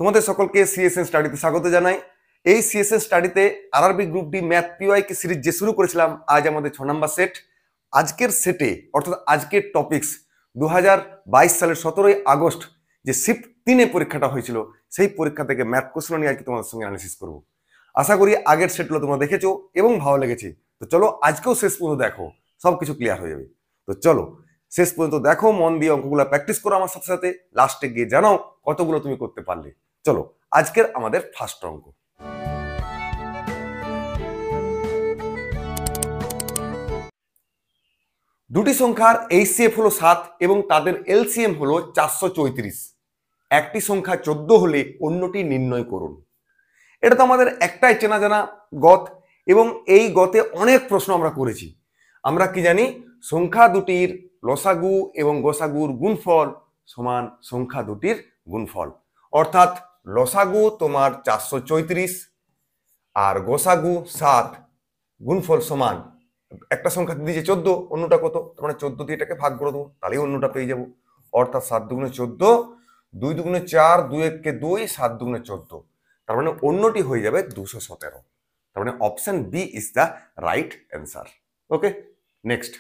তোমাদের সকলকে সিএসএন স্টাডিতে স্বাগত জানাই। এই সিএসএন স্টাডিতে আরআরবি গ্রুপ ডি ম্যাথ পিওয়াইকে সিরিজ যে শুরু করেছিলাম, আজ আমাদের 6 নম্বর সেট। আজকের সেটে অর্থাৎ আজকের টপিকস 2022 সালের 17ই আগস্ট যে শিফট 3-এ পরীক্ষাটা হয়েছিল, সেই পরীক্ষা থেকে ম্যাথ কোশ্চেন নিয়ে আজকে তোমাদের সঙ্গে অ্যানালিসিস করব। আশা করি আগের সেটগুলো তোমরা দেখেছো এবং ভালো লেগেছে। তো চলো আজকেও শেষ পর্যন্ত দেখো, সবকিছু ক্লিয়ার হয়ে যাবে। তো চলো শেষ পর্যন্ত দেখো, মন দিয়ে অঙ্কগুলো প্র্যাকটিস করো আমার সাথে সাথে, লাস্টে গিয়ে জানাও কতগুলো তুমি করতে পারলে। চলো আজকের আমাদের ফার্স্ট অঙ্ক। দুটি সংখ্যার এইচসিএফ হলো 7 এবং তাদের এলসিএম হলো 434। একটি সংখ্যা 14 হলে অন্যটি নির্ণয় করুন। এটা তো আমাদের একটাই চেনা জানা গত, এবং এই গতে অনেক প্রশ্ন আমরা করেছি। আমরা কি জানি, সংখ্যা দুটির লসাগু এবং গসাগুর গুণফল সমান সংখ্যা দুটির গুণফল। অর্থাৎ লসাগু তোমার 434 আর গসাগু 7, গুণফল সমান একটা সংখ্যা দিয়েছে 14, অন্যটা কত, মানে 14 দিয়ে এটাকে ভাগ করে দেবো, তাহলেই অন্যটা পেয়ে যাবো। অর্থাৎ 7 দুগুণে 14, 2 দুগুণে 4, 2 একে 2, 7 দুগুণে 14, তার মানে অন্যটি হয়ে যাবে 217। তার মানে option B is the right answer. Okay, next.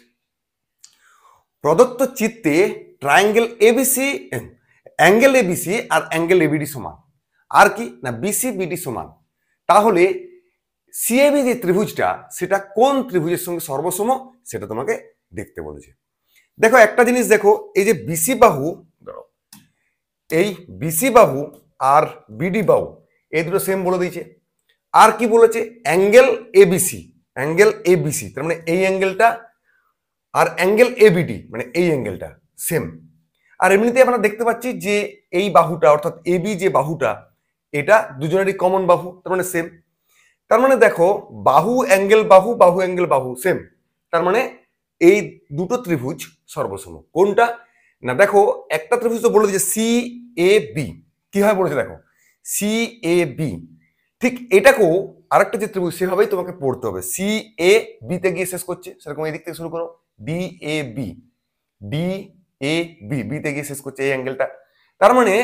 প্রদত্ত চিত্রে ট্রায়াঙ্গেল এবিসি, অ্যাঙ্গেল এবিসি আর অ্যাঙ্গেল এবিডি সমান। আর কি না, বিসি বিডি সমান। তাহলে সিএবি যে ত্রিভুজটা, সেটা কোন ত্রিভুজের সঙ্গে সর্বসম সেটা তোমাকে দেখতে বলেছে। দেখো একটা জিনিস দেখো, এই যে বিসি বাহু, এই বিসি বাহু আর বিডি বাহু এই দুটো সেম বলে দিয়েছে। আর কি বলেছে, অ্যাঙ্গেল এবিসি, অ্যাঙ্গেল এবিসি তার মানে এই অ্যাঙ্গেলটা, আর অ্যাঙ্গেল এবিডি মানে এই অ্যাঙ্গেলটা সেম। আর এমনিতে আমরা দেখতে পাচ্ছি যে এই বাহুটা অর্থাৎ এবি যে বাহুটা, এটা দুজনেরই কমন বাহু, তার মানে সেম। তার মানে দেখো বাহু অ্যাঙ্গেল বাহু, বাহু অ্যাঙ্গেল বাহু সেম। তার মানে এই দুটো ত্রিভুজ সর্বসম। কোনটা না, দেখো একটা ত্রিভুজ তো বলে দিয়েছে সি এ বি, কিভাবে বলেছে দেখো, সি এ বি। ঠিক এটাকেও আরেকটা যে ত্রিভুজ সেভাবেই তোমাকে পড়তে হবে। সি এ বিতে গিয়ে শেষ করছে, সেরকম এই দিক থেকে শুরু করো, D A B, D A B, বিতে গিয়ে শেষ করছে এই অ্যাঙ্গেলটা। তার মানে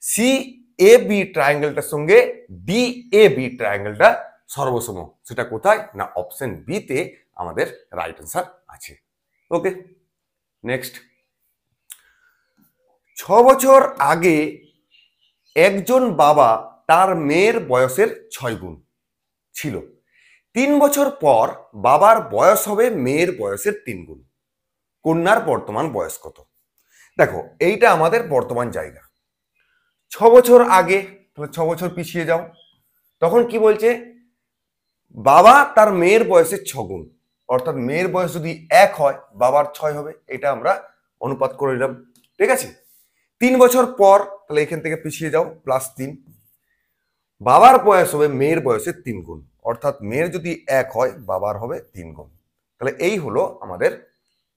সি এ বি ট্রায়াঙ্গেলটার সঙ্গে ডি এ বি ট্রায়াঙ্গেলটা সর্বসম। সেটা কোথায় না, অপশন বি তে আমাদের রাইট অ্যান্সার আছে। ওকে, নেক্সট। 6 বছর আগে একজন বাবা তার মেয়ের বয়সের 6 গুণ ছিল। 3 বছর পর বাবার বয়স হবে মেয়ের বয়সের 3 গুণ। কন্যার বর্তমান বয়স কত? দেখো এইটা আমাদের বর্তমান জায়গা। 6 বছর আগে, তাহলে 6 বছর পিছিয়ে যাও। তখন কি বলছে, বাবা তার মেয়ের বয়সের 6 গুণ, অর্থাৎ মেয়ের বয়স যদি 1 হয় বাবার 6 হবে, এটা আমরা অনুপাত করে নিলাম। ঠিক আছে। 3 বছর পর, তাহলে এখান থেকে পিছিয়ে যাও, +3। বাবার বয়স হবে মেয়ের বয়সের 3 গুণ, অর্থাৎ মেয়ের যদি 1 হয় বাবার হবে 3 গুণ। তাহলে এই হলো আমাদের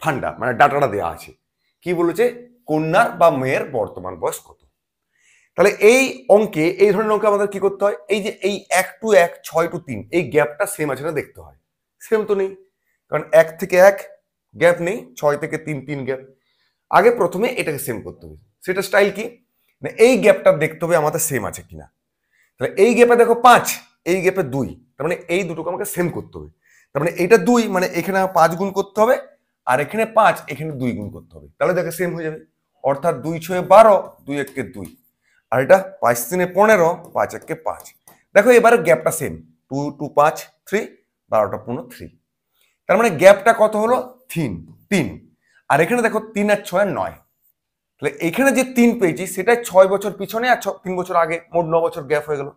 ফান্ডা, মানে ডাটাটা দেওয়া আছে। কি বলেছে, কন্যার বা মেয়ের বর্তমান বয়স কত। তাহলে এই অঙ্কে, এই ধরনের অঙ্কে আমাদের কি করতে হয়, এই যে এই 1 to 1, 6 to 3, এই গ্যাপটা সেম আছে না দেখতে হয়। সেম তো নেই, কারণ 1 থেকে 1 গ্যাপ নেই, 6 থেকে 3 গ্যাপ। আগে প্রথমে এটাকে সেম করতে হবে। সেটা স্টাইল কি না, এই গ্যাপটা দেখতে হবে আমাদের সেম আছে কিনা। তাহলে এই গ্যাপে দেখো 5, এই গ্যাপে 2, তার মানে এই দুটোকে আমাকে সেম করতে হবে। তার মানে এটা 2, মানে এখানে 5 গুণ করতে হবে, আর এখানে 5, এখানে 2 গুণ করতে হবে, তাহলে দেখো সেম হয়ে যাবে। অর্থাৎ 2 6 12, 2 1 2, আর এটা 5 3 15, 5 1 5। দেখো এবারে গ্যাপটা সেম, 2 2 5 3, 12টা 15 3। তার মানে গ্যাপটা কত হলো, 3। আর এখানে দেখো 3 আর 6 9। তাহলে এখানে যে 3 পেয়েছি সেটা 6 বছর পিছনে আর 3 বছর আগে, মোট 9 বছর গ্যাপ হয়ে গেল।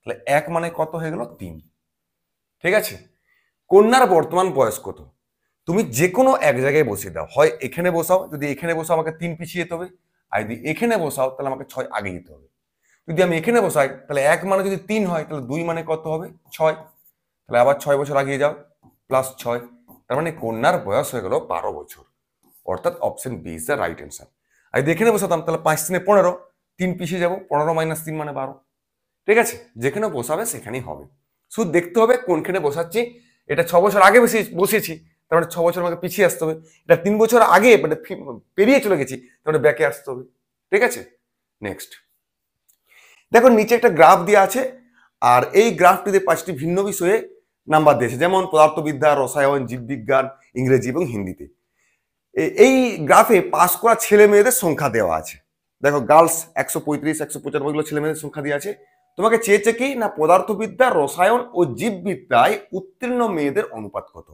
তাহলে 1 মানে কত হয়ে গেল, 3। ঠিক আছে। কন্যার বর্তমান বয়স কত, তুমি যে কোনো এক জায়গায় বসিয়ে দাও, হয় এখানে বসাও, যদি এখানে বসাও আমাকে 3 পিছিয়ে যেতে হবে, আর যদি এখানে বসাও তাহলে আমাকে 6 আগে যেতে হবে। যদি আমি এখানে বসাই তাহলে 1 মানে যদি 3 হয়, তাহলে 2 মানে কত হবে, 6। তাহলে আবার 6 বছর আগিয়ে যাও, +6। তার মানে কন্যার বয়স হয়ে গেল 12 বছর। অর্থাৎ option B is the right answer. আর যদি এখানে বসাতাম তাহলে 5 3 15, 3 পিছিয়ে যাবো, 15 - 3 মানে 12। ঠিক আছে, যেখানে বসাবে সেখানেই হবে। শুধু দেখতে হবে কোনখানে বসাচ্ছি। এটা 6 বছর আগে বসিয়েছি, তার মানে 6 বছর আমাকে পিছিয়ে আসতে হবে। এটা 3 বছর আগে মানে পেরিয়ে চলে গেছি, তার মানে ব্যাকে আসতে হবে। ঠিক আছে, নেক্সট। দেখো নিচে একটা গ্রাফ দেওয়া আছে, আর এই গ্রাফটিতে 5টি ভিন্ন বিষয়ে নাম্বার দিয়েছে, যেমন পদার্থবিদ্যা, রসায়ন, জীববিজ্ঞান, ইংরেজি এবং হিন্দিতে। এই গ্রাফে পাস করা ছেলে মেয়েদের সংখ্যা দেওয়া আছে। দেখো গার্লস 135, 195 এগুলো ছেলে মেয়েদের সংখ্যা দেওয়া আছে। তোমাকে চেয়েছে কি না পদার্থবিদ্যা, রসায়ন ও জীববিদ্যায় উত্তীর্ণ মেয়েদের অনুপাত কত।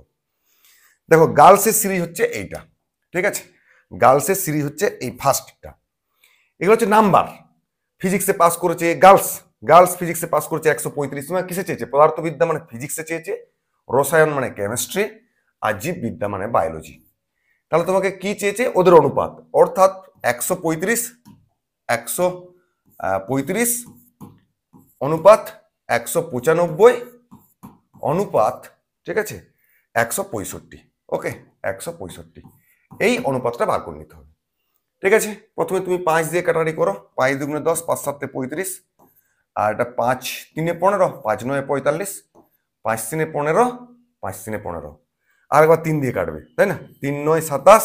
দেখো গার্লসের সিরিজ হচ্ছে এইটা, ঠিক আছে, গার্লসের সিরিজ হচ্ছে এই ফার্স্টটা। এগুলো হচ্ছে নাম্বার। ফিজিক্সে পাস করেছে গার্লস ফিজিক্সে পাস করেছে 135। তোমার কিসে চেয়েছে? পদার্থবিদ্যা মানে ফিজিক্সে চেয়েছে, রসায়ন মানে কেমিস্ট্রি, আর জীববিদ্যা মানে বায়োলজি। তাহলে তোমাকে কি চেয়েছে? ওদের অনুপাত, অর্থাৎ 135 অনুপাত 195 অনুপাত, ঠিক আছে, 165। ওকে, 165 এই অনুপাতটা বার করে নিতে হবে। ঠিক আছে, প্রথমে তুমি 5 দিয়ে কাটাকাটি করো। 5 দুগুণে 10, 5 7 35, আর এটা 5 3 15, 5 9 45, 5 3 15, 5 3 15। আর একবার 3 দিয়ে কাটবে, তাই না? 3 9 27,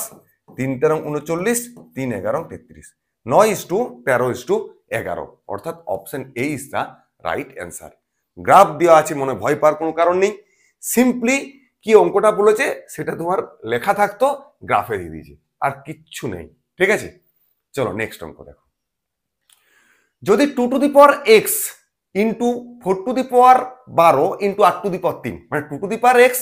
3 13 39, 3 11 33, 9:13:11, অর্থাৎ option A is the right answer. Graph দেওয়া আছে, মনে ভয় পাওয়ার কোনো কারণ নেই। সিম্পলি কি অঙ্কটা বলেছে সেটা তোমার লেখা থাকতো, গ্রাফে দিয়ে দিয়েছে, আর কিচ্ছু নেই। ঠিক আছে, চলো নেক্সট অঙ্ক দেখো। যদি 2 to the power x into 4 to the power 12 into 8 to the power 3, মানে 2 to the power x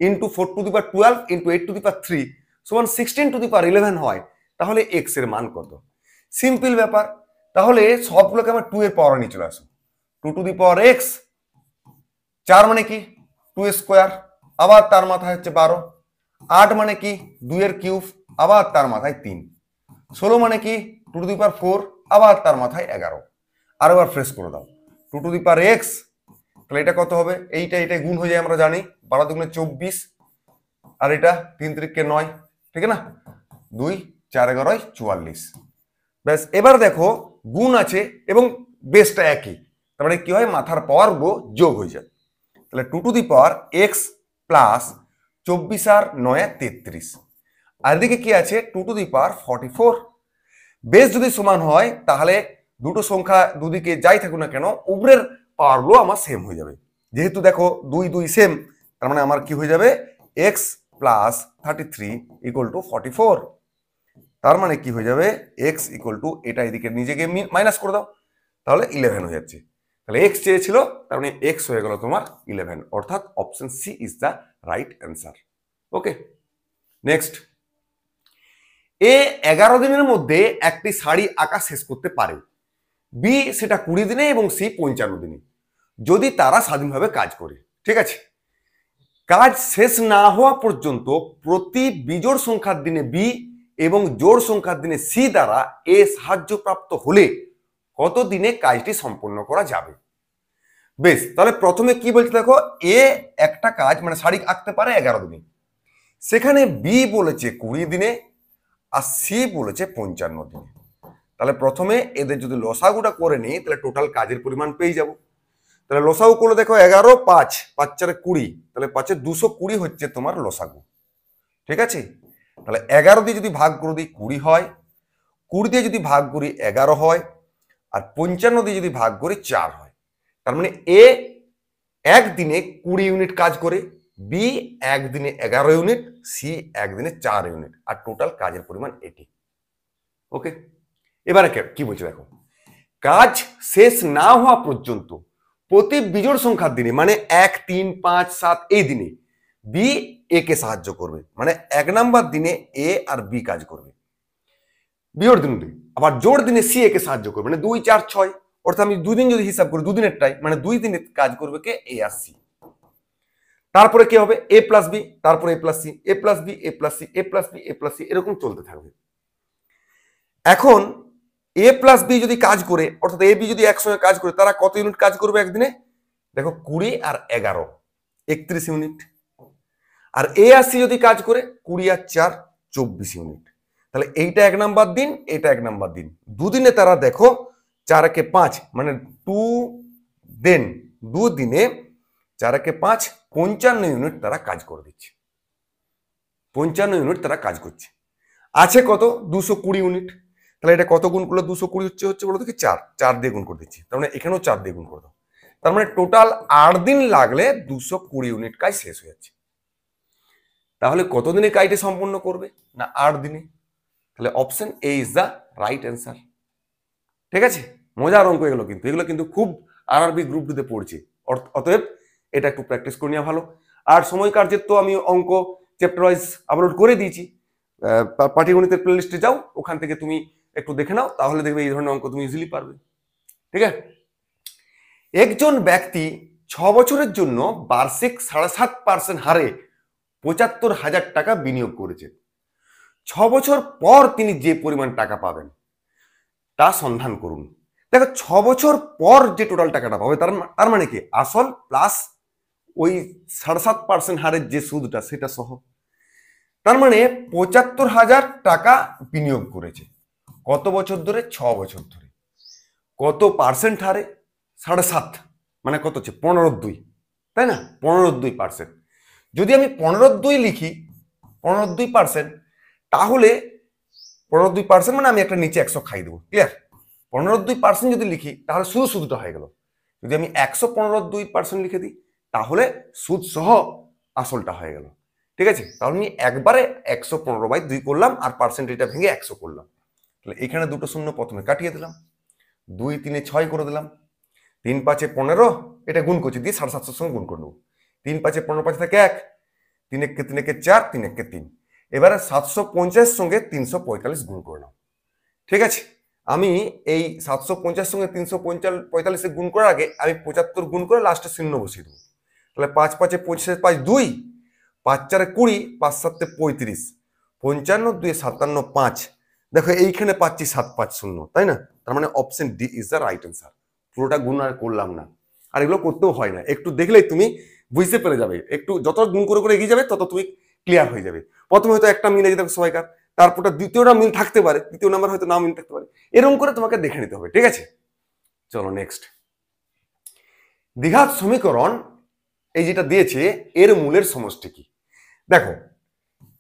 into 4 to the power 12 into 8 to the power 3 সমান 16 টু দি পাওয়ার 11 হয়, তাহলে এক্স এর মান কত? সিম্পল ব্যাপার। তাহলে সবগুলোকে আমরা 2 এর পাওয়ার নিয়ে চলে আসো। 2 টু দি পাওয়ার এক্স 4 মানে কি 2 স্কোয়ার, আবার তার মাথায় হচ্ছে 12। 8 মানে কি 2 এর কিউব, আবার তার মাথায় 3। 16 মানে কি 2 টু দি পাওয়ার 4, আবার তার মাথায় 11। আর এবার ফ্রেশ করে দাও 2 টু দি পাওয়ার এক্স, তাহলে এটা কত হবে? এইটা গুণ হয়ে যায়, আমরা জানি 12 দুগুণে 24, আর এটা 3 3 9, ঠিক না? 2 4 11 44। ব্যাস, এবার দেখো গুণ আছে এবং বেসটা একই, তার মানে কি হয় মাথার পাওয়ার গুলো যোগ হয়ে যায়। তাহলে 2 to the power x plus 24 আর 9 33, আর এদিকে কি আছে 2 টু দি পাওয়ার 44। বেস যদি সমান হয় তাহলে দুটো সংখ্যা দুদিকে যাই থাকুক না কেন উপরের পাওয়ার গুলো আমার সেম হয়ে যাবে। যেহেতু দেখো 2 2 সেম, তার মানে আমার কি হয়ে যাবে x প্লাস 33 ইকুয়াল টু 44। তার মানে কি হয়ে যাবে x ইকুয়াল টু, এটা এদিকে নিজেকে মাইনাস করে দাও, তাহলে 11 হয়ে যাচ্ছে। তাহলে x চেয়েছিল, তার মানে x হয়ে গেল তোমার 11, অর্থাৎ option C is the right answer. Okay, next. এ 11 দিনের মধ্যে একটি শাড়ি আঁকা শেষ করতে পারে, বি সেটা 20 দিনে এবং সি 55 দিনে, যদি তারা স্বাধীনভাবে কাজ করে। ঠিক আছে, কাজ শেষ না হওয়া পর্যন্ত প্রতি বিজোড় সংখ্যার দিনে বি এবং জোড় সংখ্যার দিনে সি দ্বারা এ সাহায্যপ্রাপ্ত হলে কত দিনে কাজটি সম্পন্ন করা যাবে? বেশ, তাহলে প্রথমে কি বলছে দেখো, এ একটা কাজ মানে শাড়ি আঁকতে পারে 11 দিনে, সেখানে বি বলেছে 20 দিনে আর সি বলেছে 55 দিনে। তাহলে প্রথমে এদের যদি লসাগুটা করে নিই তাহলে টোটাল কাজের পরিমাণ পেয়ে যাব। তাহলে লসাগু করলে দেখো 11 5 5 4 20, তাহলে 5 220 হচ্ছে তোমার লসাগু। ঠিক আছে, তাহলে 11 দিয়ে যদি ভাগ করে দিই 20 হয়, 20 দিয়ে যদি ভাগ করি 11 হয়, আর 55 দিয়ে যদি ভাগ করি 4 হয়। তার মানে এ একদিনে 20 ইউনিট কাজ করে, বি একদিনে 11 ইউনিট, সি একদিনে 4 ইউনিট, আর টোটাল কাজের পরিমাণ এটি। ওকে, এবারে কি বলছে দেখো, কাজ শেষ না হওয়া পর্যন্ত প্রতি বিজোড় সংখ্যার দিনে মানে 1 3 5 7 এই দিনে বি এ কে সাহায্য করবে, মানে 1 নাম্বার দিনে এ আর বি কাজ করবে বিজোড় দিনে, আবার জোড় দিনে সি এ কে সাহায্য করবে, মানে 2 4 6, অর্থাৎ আমি 2 দিন যদি হিসাব করি 2 দিনেরটাই, মানে 2 দিনে কাজ করবে কে এ আর সি। তারপরে কি হবে এ প্লাস বি, তারপরে এ প্লাস সি, এ প্লাস বি, এ প্লাস সি, এ প্লাস বি, এ প্লাস সি, এরকম চলতে থাকবে। এখন এ প্লাস বি যদি কাজ করে, অর্থাৎ এ বি যদি একসঙ্গে কাজ করে, তারা কত ইউনিট কাজ করবে একদিনে? দেখো 20 আর 11 31 ইউনিট। আর এ আর সি যদি কাজ করে 20 আর 4 24 ইউনিট। তাহলে এইটা 1 নাম্বার দিন, এটা 1 নাম্বার দিন, দুদিনে তারা দেখো 4 কে 5 মানে 2 দেন 2 দিনে 4 কে 5 55 ইউনিট তারা কাজ করে দিচ্ছে, 55 ইউনিট তারা কাজ করছে। আছে কত 220 ইউনিট। তাহলে এটা কত গুণ করলে 220 হচ্ছে বলো দেখি? 4। 4 দিয়ে গুণ করে দিচ্ছি, তার মানে এখানেও 4 দিয়ে গুণ করে দাও। তার মানে টোটাল 8 দিন লাগলে 220 ইউনিট কাজ শেষ হয়ে যাচ্ছে। তাহলে কতদিনে কাজটি সম্পূর্ণ করবে? না 8 দিনে। তাহলে option A is the right answer. ঠিক আছে, মজার অঙ্ক এগুলো, কিন্তু এগুলো কিন্তু খুব আরআরবি গ্রুপ 2 তে পড়ছে। অতএব এটা একটু প্র্যাকটিস করে নেওয়া ভালো। আর সময় কার্যের তো আমি অঙ্ক চ্যাপ্টার ওয়াইজ আপলোড করে দিয়েছি, পাটিগণিতের প্লেলিস্টে যাও, ওখান থেকে তুমি একটু দেখে নাও, তাহলে দেখবে এই ধরনের অঙ্ক তুমি ইজিলি পারবে। ঠিক আছে, একজন ব্যক্তি 6 বছরের জন্য বার্ষিক 7.5% হারে 75,000 টাকা বিনিয়োগ করেছে। 6 বছর পর তিনি যে পরিমাণ টাকা পাবেন তা সন্ধান করুন। দেখো 6 বছর পর যে টোটাল টাকাটা পাবে তার মানে কি? আসল প্লাস ওই 7.5% হারের যে সুদটা সেটা সহ। তার মানে 75,000 টাকা বিনিয়োগ করেছে। কত বছর ধরে? 6 বছর ধরে। কত পার্সেন্ট হারে? 7.5, মানে কত হচ্ছে? 15.2, তাই না? 15.2%। যদি আমি 15.2 লিখি, 15.2%, তাহলে 15.2% মানে আমি একটা নিচে 100 খাই দেবো। ক্লিয়ার? 15.2% যদি লিখি তাহলে শুধু সুদটা হয়ে গেল। যদি আমি 115.2% লিখে দিই তাহলে সুদ সহ আসলটা হয়ে গেল। ঠিক আছে, তাহলে আমি একবারে 115/2 করলাম আর পার্সেন্টেজটা ভেঙে 100 করলাম। তাহলে এখানে দুটো শূন্য প্রথমে কাটিয়ে দিলাম, 2 3 6 করে দিলাম, 3 5 15, এটা গুণ করছি দিয়ে 750 সঙ্গে গুণ করে নেবো। 3 5 15, 5 থেকে 1, 3 1 3 1 4, 3 1 3। এবারে 750 সঙ্গে 345 গুণ করে নাও। ঠিক আছে, আমি এই 750 সঙ্গে 345 গুণ করার আগে আমি 75 গুণ করে লাস্টে শূন্য বসিয়ে দেবো। তাহলে 5 5 25 5 2, 5 4 20, 5 7 35, 55 2 57 5। দেখো এইখানে পাচ্ছি 750, তাই না? তার মানে option D is the right answer. পুরোটা গুণ আর করলাম না, আর এগুলো করতেও হয় না, একটু দেখলেই তুমি বুঝতে পেরে যাবে। একটু যত গুণ করে করে এগিয়ে যাবে তত তুমি ক্লিয়ার হয়ে যাবে। প্রথমে হয়তো একটা মিলে যেতে সবাইকার, তারপরটা দ্বিতীয়টা মিল থাকতে পারে, তৃতীয় নাম্বার হয়তো না মিল থাকতে পারে, এরকম করে তোমাকে দেখে নিতে হবে। ঠিক আছে, চলো নেক্সট। দ্বিঘাত সমীকরণ এই যেটা দিয়েছে এর মূলের সমষ্টি কি? দেখো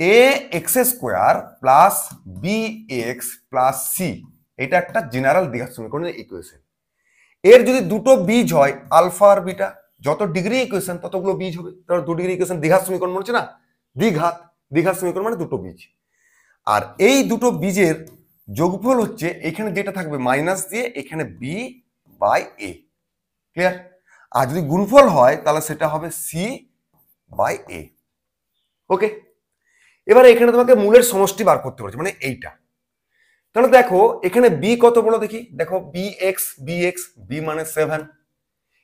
a x square plus b x plus c, এটা একটা জেনারেল দ্বিঘাত সমীকরণের ইকুয়েশন। এর যদি দুটো বীজ হয় আলফা আর বিটা, যত ডিগ্রি ইকুয়েশন ততগুলো বীজ হবে। তাহলে 2 ডিগ্রি ইকুয়েশন দ্বিঘাত সমীকরণ বলছে না, দ্বিঘাত সমীকরণ মানে দুটো বীজ। আর এই দুটো বীজের যোগফল হচ্ছে এখানে যেটা থাকবে মাইনাস দিয়ে এখানে বি বাই এ। ক্লিয়ার? আর যদি গুণফল হয় তাহলে সেটা হবে সি বাই এ। ওকে, এবারে এখানে তোমাকে মূলের সমষ্টি বার করতে বলেছে, মানে এইটা। তাহলে দেখো এখানে বি কত বলো দেখি? দেখো বি এক্স, বি মানে 7,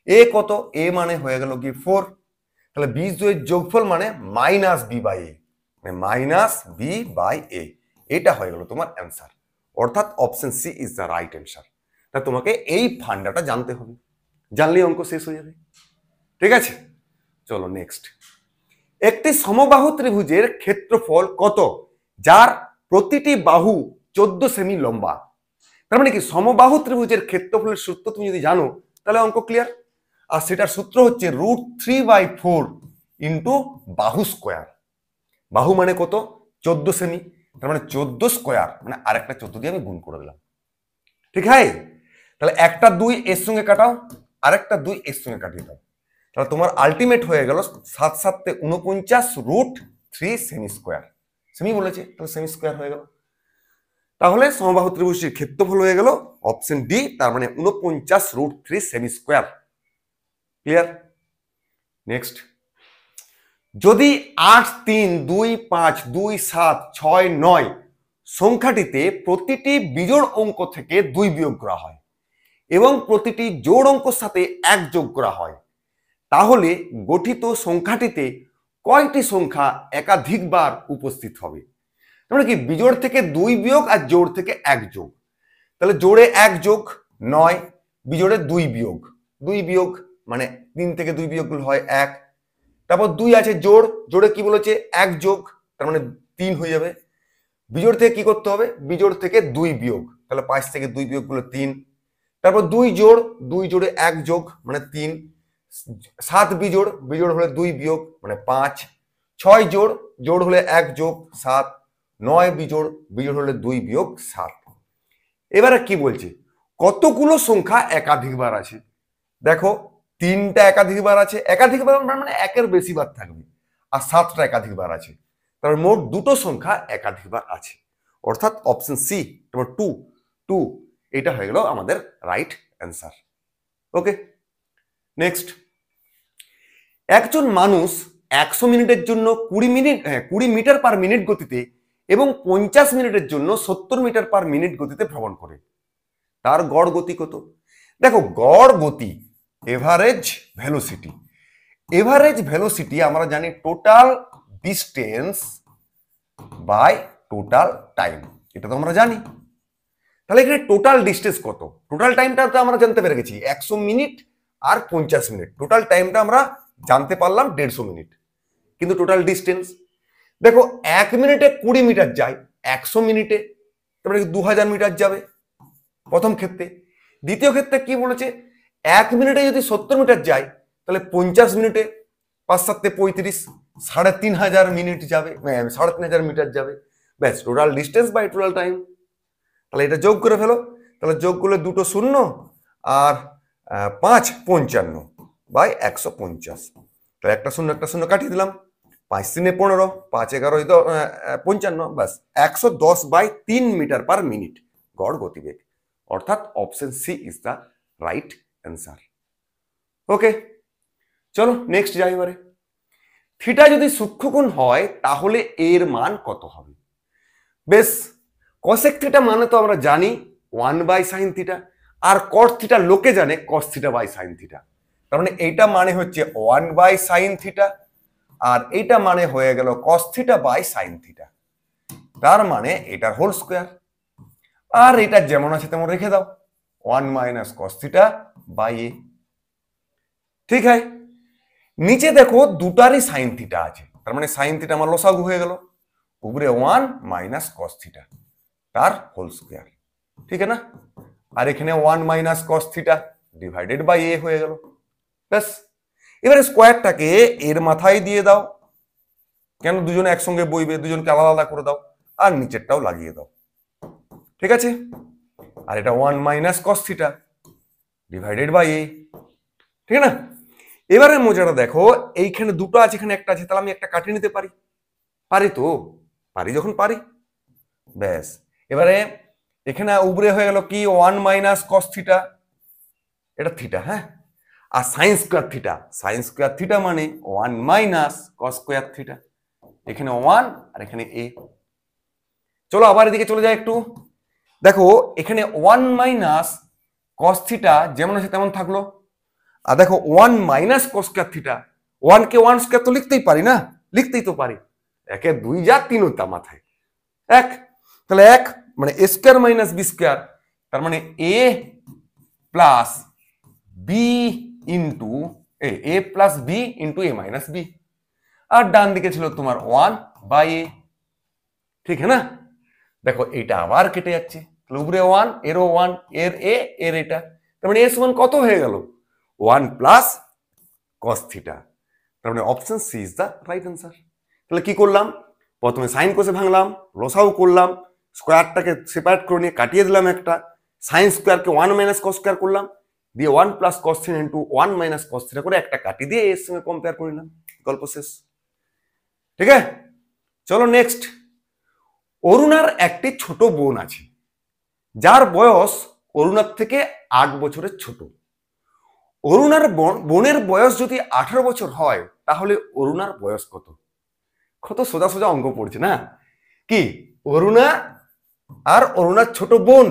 এ কত? এ মানে হয়ে গেল কি 4। তাহলে বীজ দুয়ের যোগফল মানে মাইনাস বি বাই এ, মানে মাইনাস বি বাই এ। এটা হয়ে গেল তোমার অ্যান্সার, অর্থাৎ option C is the right answer. তা তোমাকে এই ফান্ডাটা জানতে হবে, জানলেই অঙ্ক শেষ হয়ে যাবে। ঠিক আছে, চলো নেক্সট। একটি সমবাহু ত্রিভুজের ক্ষেত্রফল কত যার প্রতিটি বাহু 14 সেমি লম্বা? তার মানে কি সমবাহু ত্রিভুজের ক্ষেত্রফলের সূত্র তুমি যদি জানো তাহলে অঙ্ক ক্লিয়ার। আর সেটার সূত্র হচ্ছে √3/4 ইন্টু বাহু স্কোয়ার। বাহু মানে কত? 14 সেমি, তার মানে 14 স্কোয়ার, মানে আরেকটা 14 দিয়ে আমি গুণ করে দিলাম। ঠিক আছে, তাহলে একটা 2 এর সঙ্গে কাটাও, আরেকটা 2 এর সঙ্গে কাটিয়ে দাও। তাহলে তোমার আলটিমেট হয়ে গেল 7 7 49 √3 সেমি স্কোয়ার। সেমি বলেছে তাহলে সেমি স্কোয়ার হয়ে গেল। তাহলে সমবাহু ত্রিভুজের ক্ষেত্রফল হয়ে গেল অপশন ডি, তার মানে 49 √3 সেমি স্কোয়ার। ক্লিয়ার? নেক্সট। যদি 8 3 2 5 2 7 6 9 সংখ্যাটিতে প্রতিটি বিজোড় অঙ্ক থেকে 2 বিয়োগ করা হয় এবং প্রতিটি জোড় অঙ্কের সাথে 1 যোগ করা হয়, তাহলে গঠিত সংখ্যাটিতে কয়টি সংখ্যা একাধিকবার উপস্থিত হবে? মানে কি বিজোড় থেকে 2 বিয়োগ আর জোড় থেকে 1 যোগ। তাহলে জোড়ে 1 যোগ 9, বিজোড়ে 2 বিয়োগ, 2 বিয়োগ মানে 3 থেকে 2 বিয়োগ হয় 1। তারপর 2 আছে জোড়, জোড়ে কি বলেছে 1 যোগ, তার মানে 3 হয়ে যাবে। বিজোড় থেকে কি করতে হবে? বিজোড় থেকে 2 বিয়োগ, তাহলে 5 থেকে 2 বিয়োগ গুলো 3। তারপর 2 জোড়, 2 জোড়ে 1 যোগ মানে 3। 7 বিজোড়, বিজোড় হলে 2 বিয়োগ মানে 5। 6 জোড়, জোড় হলে 1 যোগ 7। 9 বিজোড়, বিজোড় হলে 2 বিয়োগ 7। এবারে কি বলছে, কতগুলো সংখ্যা একাধিকবার আছে? দেখো 3টা একাধিকবার আছে, একাধিকবার মানে একের বেশি বার থাকবে, আর 7টা একাধিকবার আছে, তার মোট 2টো সংখ্যা একাধিকবার আছে, অর্থাৎ অপশন সি তোমার 2 এটা হয়ে গেল আমাদের রাইট অ্যান্সার। Okay, next. একজন মানুষ 100 মিনিটের জন্য 20 মিটার পার মিনিট গতিতে এবং 50 মিনিটের জন্য 70 মিটার পার মিনিট গতিতে ভ্রমণ করে, তার গড় গতি কত? দেখো গড় গতি, এভারেজ ভেলোসিটি, এভারেজ ভেলোসিটি আমরা জানি total distance by total time, এটা তো আমরা জানি। তাহলে এখানে টোটাল ডিস্টেন্স কত? টোটাল টাইমটা তো আমরা জানতে পেরে গেছি 100 মিনিট আর 50 মিনিট, টোটাল টাইমটা আমরা জানতে পারলাম 150 মিনিট, কিন্তু টোটাল ডিস্টেন্স দেখো 1 মিনিটে 20 মিটার যায়, 100 মিনিটে তারপরে 2000 মিটার যাবে প্রথম ক্ষেত্রে। দ্বিতীয় ক্ষেত্রে কি বলেছে, 1 মিনিটে যদি 70 মিটার যায় তাহলে 50 মিনিটে 5 7 35, 3500 মিনিট যাবে, 3500 মিটার যাবে, ব্যাস total distance by total time. তাহলে এটা যোগ করে ফেলো, তাহলে যোগ করলে 2টো 0 আর 5 55 বাই 150, তাহলে একটা শূন্য কাটিয়ে দিলাম, 5 3 15, 5 11 55, ব্যাস 110 বাই 3 মিটার পার মিনিট গড় গতিবেগ, অর্থাৎ option C is the right answer. Okay, চলো নেক্সট যাই এবারে। থিটা যদি সূক্ষ্মকোণ হয় তাহলে এর মান কত হবে? বেশ, কসেক থিটা মানে তো আমরা জানি 1/sin থিটা, আর কট থিটা লোকে জানে cos theta by sine theta, তার মানে এইটা মানে হচ্ছে 1/sin থিটা, আর এইটা মানে হয়ে গেল cos theta by sine theta, তার মানে এটার হোল স্কোয়ার, আর এটা যেমন আছে তেমন রেখে দাও 1 - cos থিটা বাই এ। ঠিক আছে, নিচে দেখো দুটারই সাইন থিটা আছে, তার মানে সাইন থিটা আমার লসাগু হয়ে গেল, উপরে 1 - cos থিটা তার হোল স্কোয়ার, ঠিক আছে না? আর এখানে 1 - cos থিটা ডিভাইডেড বাই এ হয়ে গেল, ব্যাস। এবারে স্কোয়ারটাকে এর মাথায় দিয়ে দাও, কেন দুজনে একসঙ্গে বইবে, দুজনকে আলাদা আলাদা করে দাও, আর নিচেরটাও লাগিয়ে দাও, ঠিক আছে? আর এটা 1 - cos থিটা ডিভাইডেড বাই এ, ঠিক না? এবারে মজাটা দেখো, এইখানে দুটো আছে, এখানে একটা আছে, তাহলে আমি একটা কাটিয়ে নিতে পারি, পারি তো? পারি, যখন পারি ব্যাস। এবারে এখানে উপরে হয়ে গেল কি 1 - cos থিটা, এটা থিটা, হ্যাঁ, আর সাইন স্কোয়ার থিটা মানে 1 - cos স্কোয়ার থিটা, এখানে 1 আর এখানে এ। চলো আবার এদিকে চলে যাই একটু, দেখো এখানে 1 - cos থিটা যেমন আছে তেমন থাকলো, আর দেখো 1 - cos স্কোয়ার থিটা, 1 কে 1 স্কোয়ার তো লিখতেই পারি না, লিখতেই তো পারি, একে 2 যা 3 তা মাথায় এক, তাহলে 1 মানে a square minus b square, তার মানে a plus b into a plus b into a minus b, আর ডান দিকে ছিল তোমার 1 বাই এ, ঠিক है না? দেখো এইটা আবার কেটে যাচ্ছে, তাহলে উপরে 1, এরও 1, এর এ এর এটা, তার মানে এস সমান কত হয়ে গেল 1 প্লাস cos থিটা, তার মানে option C is the right answer. তাহলে কি করলাম, প্রথমে সাইন কোসে ভাঙলাম, লসাও করলাম, স্কোয়ারটাকে সেপারেট করে নিয়ে কাটিয়ে দিলাম একটা, সাইন স্কোয়ারকে 1 - cos স্কোয়ার করলাম, দিয়ে 1 plus cos theta into 1 - cos theta করে একটা কাটি দিয়ে এর সঙ্গে কম্পেয়ার করে নিলাম, গল্প শেষ, ঠিক আছে? চলো নেক্সট। অরুণার একটি ছোট বোন আছে, যার বয়স অরুণার থেকে 8 বছরের ছোট। অরুণার বোনের বয়স যদি 18 বছর হয় তাহলে অরুণার বয়স কত? কত সোজা সোজা অঙ্ক পড়ছে না কি? অরুণা আর অরুণার ছোট বোন,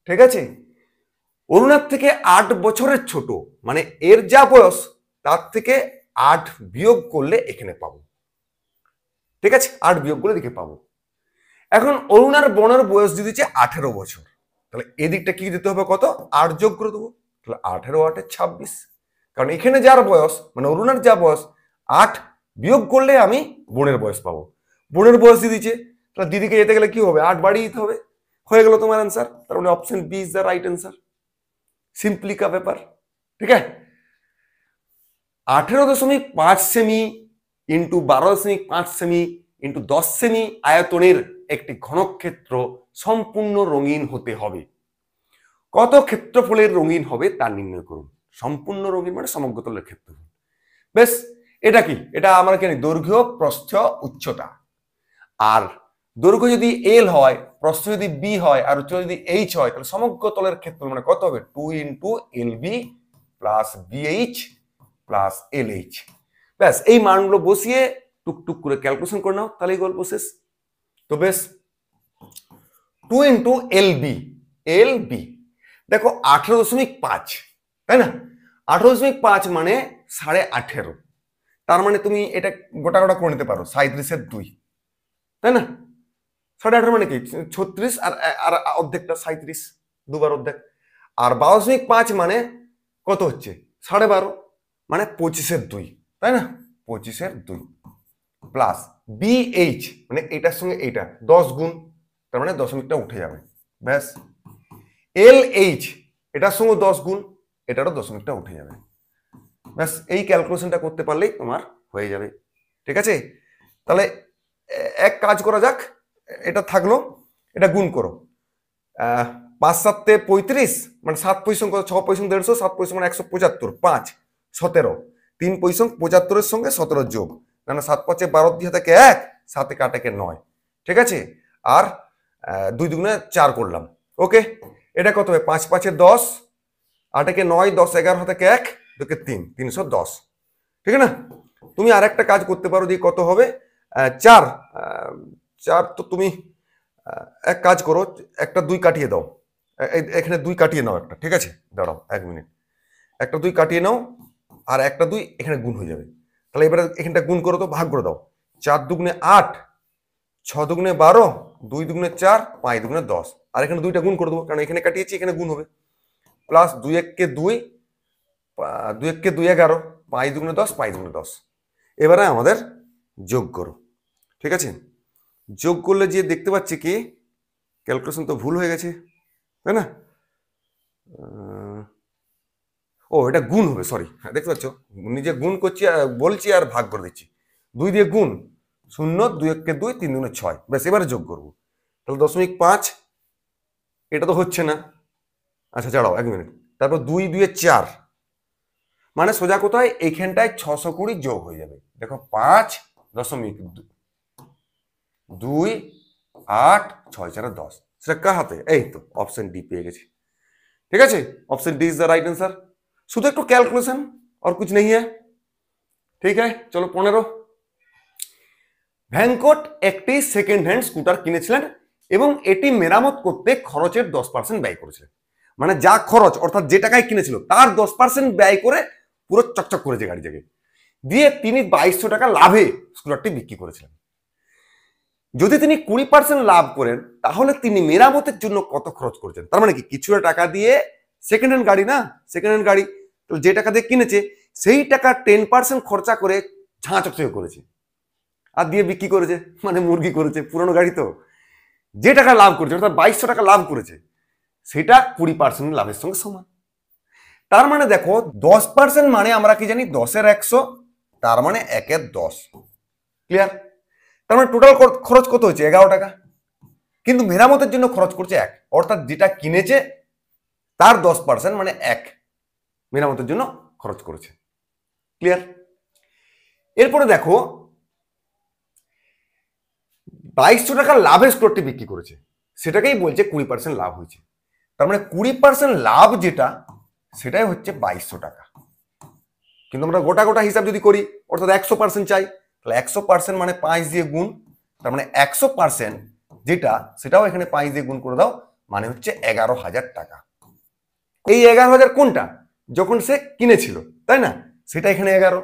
ঠিক আছে? অরুণার থেকে 8 বছরের ছোট, মানে এর যা বয়স তার থেকে 8 বিয়োগ করলে এখানে পাবো, ঠিক আছে? 8 বিয়োগ করলে এদিকে পাবো। এখন অরুণার বোনের বয়স যদি 18 বছর, তাহলে এদিকটা কি দিতে হবে, কত 8 যোগ করে দেবো, তাহলে 18 8 26, কারণ এখানে যার বয়স মানে অরুণার যা বয়স 8 বিয়োগ করলে আমি বোনের বয়স পাবো, বোনের বয়স দিয়ে দিচ্ছে, তাহলে দিদিকে যেতে গেলে কি হবে 8 বাড়িয়ে দিতে হবে, হয়ে গেল তোমার অ্যান্সার। তার মানে option B is the right answer, simply কা ব্যাপার, ঠিক আছে? 18.5 সেমি ইন্টু 12.5 সেমি ইন্টু 10 সেমি আয়তনের একটি ঘনক্ষেত্র সম্পূর্ণ রঙিন হতে হবে। কত ক্ষেত্রফলের রঙিন হবে তা নির্ণয় করুন। সম্পূর্ণ রঙিন মানে সমগ্রতলের ক্ষেত্রফল। বেশ, এটা কি? এটা আমরা জানি দৈর্ঘ্য, প্রস্থ, উচ্চতা। আর দৈর্ঘ্য যদি এল হয়, প্রস্থ যদি বি হয়, আর উচ্চতা যদি এইচ হয়, তাহলে সমগ্রতলের ক্ষেত্রফল মানে কত হবে? 2 into L B plus BH plus L H. ব্যাস, এই মানগুলো বসিয়ে টুকটুক করে ক্যালকুলেশন করে নাও, তাহলেই গল্প শেষ। তো বেশ, 2 ইন্টু এল বি দেখো 18.5, তাই না? 18.5 মানে 18.5, তার মানে তুমি এটা গোটা গোটা করে নিতে পারো, 37/2, তাই না? 18.5 মানে কি? 36 আর অর্ধেকটা 37, দুবার অর্ধেক। আর 12.5 মানে কত হচ্ছে? 12.5, মানে 25/2, তাই না? 25/2 প্লাস বিএইচ মানে এটার সঙ্গে এইটা 10 গুণ, তার মানে দশমিকটা উঠে যাবে। ব্যাস, এল এইচ এটার সঙ্গে 10 গুণ, এটারও দশমিকটা উঠে যাবে। ব্যাস, এই ক্যালকুলেশনটা করতে পারলেই তোমার হয়ে যাবে। ঠিক আছে? তাহলে এক কাজ করা যাক, এটা থাকলো, এটা গুণ করো। 5 7 35 মানে 7 পয়সং কত? 6 পয়সং 150, 7 পয়সং মানে 175, 5 17, 3 পয়সং 75 সঙ্গে 17 যোগ, না 7 5 12 দিয়ে থেকে 1, 7 8 1 9। ঠিক আছে? আর 2 দুগুণে 4 করলাম। ওকে, এটা কত হবে? 5 5 10, 8 1 9, 10 11 থেকে 1 দুকে 3, 310। ঠিক আছে না? তুমি আর একটা কাজ করতে পারো, যে কত হবে? 4 4 তো তুমি এক কাজ করো, একটা 2 কাটিয়ে দাও, এখানে 2 কাটিয়ে নাও একটা। ঠিক আছে, দাঁড়াও 1 মিনিট, একটা 2 কাটিয়ে নাও, আর একটা 2 এখানে গুণ হয়ে যাবে। তাহলে এবারে এখানটা গুণ করো, তো ভাগ করে দাও। 4 দুগুণে 8, 6 দুগুণে 12, 2 দুগুণে 4, 5 দুগুণে 10, আর এখানে 2টা গুণ করে দেবো, কারণ এখানে কাটিয়েছি, এখানে গুণ হবে। প্লাস 2 1 কে 2, 2 1 কে 2 11, 5 দুগুণে 10, 5 দুগুণে 10। এবারে আমাদের যোগ করো। ঠিক আছে? যোগ করলে যে দেখতে পাচ্ছি কি ক্যালকুলেশন তো ভুল হয়ে গেছে, তাই না? ও, এটা গুণ হবে, সরি। হ্যাঁ, দেখতে পাচ্ছ, নিজে গুণ করছি, বলছি আর ভাগ করে দিচ্ছি। 2 দিয়ে গুণ, 0, 2 1 কে 2, 3 দুগুণে 6। ব্যাস, এবারে যোগ করবো। তাহলে 0.5, এটা তো হচ্ছে না। আচ্ছা, ছাড়াও 1 মিনিট। তারপর 2 2 4, মানে সোজা কোথায়? এইখানটায় 620 যোগ হয়ে যাবে। দেখো 5.2 8 6 4 10, সেটা কার হাতে? এই তো অপশন ডি পেয়ে গেছি। ঠিক আছে, option D is the right answer. শুধু একটু ক্যালকুলেশন, আর कुछ नहीं है। ঠিক আছে, চলো 15। ভ্যানকট একটি সেকেন্ড হ্যান্ড স্কুটার কিনেছিলেন এবং এটি মেরামত করতে খরচের 10% ব্যয় করেছিলেন। মানে যা খরচ, অর্থাৎ যে টাকায় কিনেছিল তার 10% ব্যয় করে পুরো চকচক করেছে গাড়িটাকে, দিয়ে তিনি 2200 টাকা লাভে স্কুটারটি বিক্রি করেছিলেন। যদি তিনি 20% লাভ করেন, তাহলে তিনি মেরামতের জন্য কত খরচ করেছেন? তার মানে কি, কিছুটা টাকা দিয়ে, সেকেন্ড হ্যান্ড গাড়ি না, সেকেন্ড হ্যান্ড গাড়ি, তো যে টাকা দিয়ে কিনেছে সেই টাকা 10% খরচা করে ঝাঁচকচকে করেছে, আর দিয়ে বিক্রি করেছে, মানে মুরগি করেছে। পুরনো গাড়ি তো, যে টাকা লাভ করেছে, অর্থাৎ 2200 টাকা লাভ করেছে, সেটা 20% লাভের সঙ্গে সমান। তার মানে দেখো 10% মানে আমরা কি জানি? 10 এর 100, তার মানে 1 এর 10। ক্লিয়ার? তার মানে টোটাল খরচ কত হচ্ছে? 11 টাকা। কিন্তু মেরামতের জন্য খরচ করছে 1, অর্থাৎ যেটা কিনেছে তার 10% মানে 1 মেরামতের জন্য খরচ করেছে। ক্লিয়ার? এরপরে দেখো 2200 টাকা লাভে স্টোরটি বিক্রি করেছে, সেটাকেই বলছে 20% লাভ হয়েছে। তার মানে 20% লাভ যেটা, সেটাই হচ্ছে 2200 টাকা। কিন্তু আমরা গোটা গোটা হিসাব যদি করি, অর্থাৎ 100% চাই, তাহলে 100% মানে 5 দিয়ে গুণ, তার মানে 100% যেটা, সেটাও এখানে 5 দিয়ে গুণ করে দাও, মানে হচ্ছে 11,000 টাকা। এই 11,000 কোনটা? যখন সে কিনেছিল, তাই না? সেটা এখানে 11,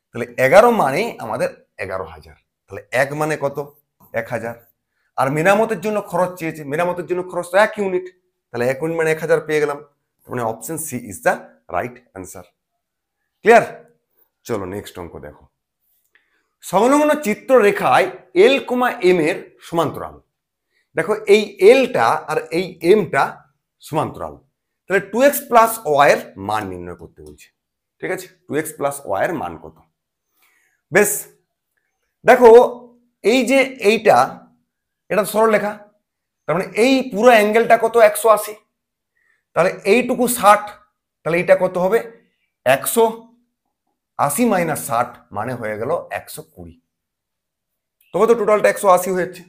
তাহলে 11 মানে আমাদের 11,000। তাহলে 1 মানে কত? 1000। আর মেরামতের জন্য খরচ চেয়েছে, মেরামতের জন্য খরচ তো 1 ইউনিট, তাহলে 1 ইউনিট মানে 1000 পেয়ে গেলাম। মানে option C is the right answer. Clear? চলো নেক্সট অঙ্ক দেখো। সংলগ্ন চিত্ররেখায় এল, এম এর সমান্তরাল। দেখো এই এলটা আর এই এমটা সমান্তরাল, তাহলে 2x প্লাস ওয়াই এর মান নির্ণয় করতে বলছে। ঠিক আছে, 2x প্লাস ওয়াই এর মান কত? বেশ, দেখো এই যে এইটা এটা সরলরেখা, তার মানে এই পুরো অ্যাঙ্গেলটা কত 180, তাহলে এইটুকু 60, তাহলে এইটা কত হবে 180 মাইনাস 60 মানে হয়ে গেল 120। তবে তো টোটালটা 180 হয়েছে।